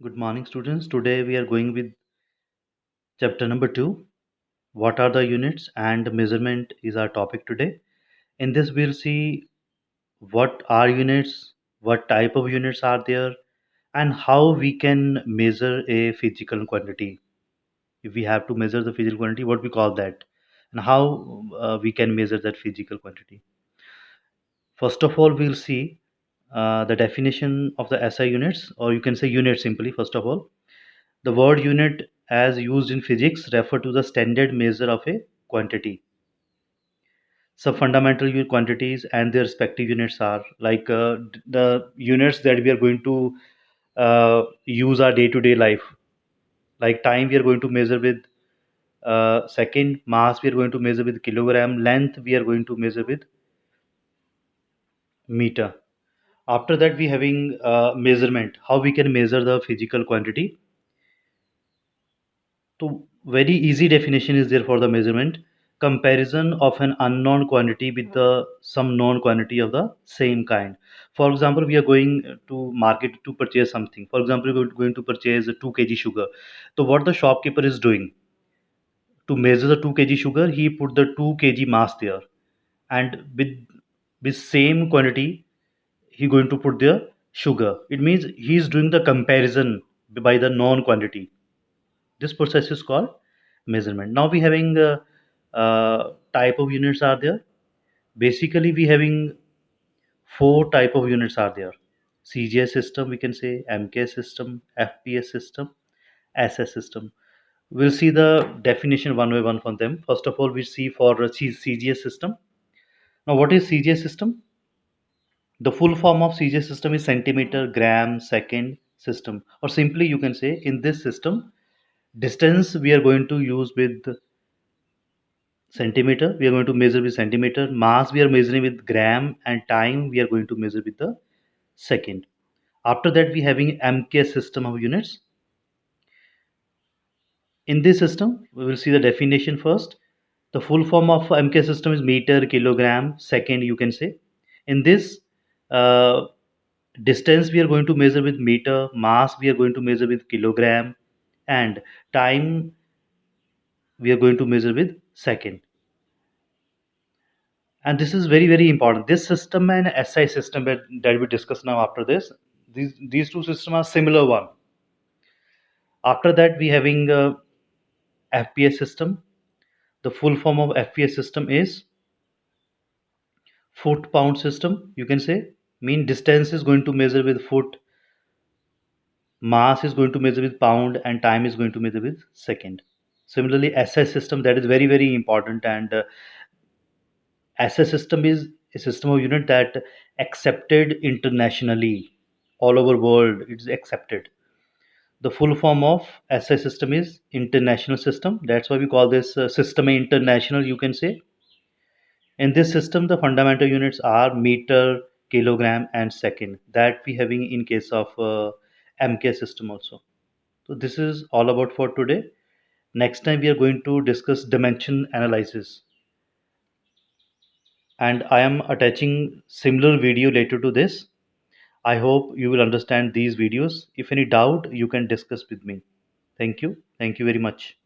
Good morning, students. Today we are going with chapter number 2. What are the units and measurement is our topic today. In this, we'll see what are units, what type of units are there, and how we can measure a physical quantity. If we have to measure the physical quantity, what we call that, and how we can measure that physical quantity. First of all, we'll see the definition of the SI units, or you can say unit simply, first of all. The word unit, as used in physics, refer to the standard measure of a quantity. Some fundamental quantities and their respective units are like the units that we are going to use our day-to-day life. Like time, we are going to measure with second. Mass, we are going to measure with kilogram. Length, we are going to measure with meter. After that, we having measurement. How we can measure the physical quantity. So very easy definition is there for the measurement. Comparison of an unknown quantity with the some known quantity of the same kind. For example, we are going to market to purchase something. For example, we are going to purchase 2 kg sugar. So what the shopkeeper is doing to measure the 2 kg sugar, he put the 2 kg mass there, and with same quantity, he going to put the sugar. It means he is doing the comparison by the known quantity. This process is called measurement. Now we having type of units are there. Basically we having four type of units are there: CGS system, we can say MK system, FPS system, SS system. We'll see the definition one by one from them. First of all, we see for CGS system. Now what is CGS system? The full form of CGS system is centimeter gram second system, or simply you can say in this system, distance we are going to use with centimeter, we are going to measure with centimeter. Mass, we are measuring with gram, and time we are going to measure with the second. After that, we having MK system of units. In this system, we will see the definition first. The full form of MK system is meter kilogram second, you can say. In this, uh, distance we are going to measure with meter, mass we are going to measure with kilogram, and time we are going to measure with second. And this is very very important. This system and SI system that we discuss now, after this, these two systems are similar one. After that, we having FPS system. The full form of FPS system is foot pound system, you can say. Mean distance is going to measure with foot, mass is going to measure with pound, and time is going to measure with second. Similarly, SI system, that is very very important. And SI system is a system of unit that accepted internationally, all over world it is accepted. The full form of SI system is international system. That's why we call this system international, you can say. In this system, the fundamental units are meter, kilogram, and second. That we having in case of MK system also. So this is all about for today. Next time we are going to discuss dimension analysis, and I am attaching similar video later to this. I hope you will understand these videos. If any doubt, you can discuss with me. Thank you. Thank you very much.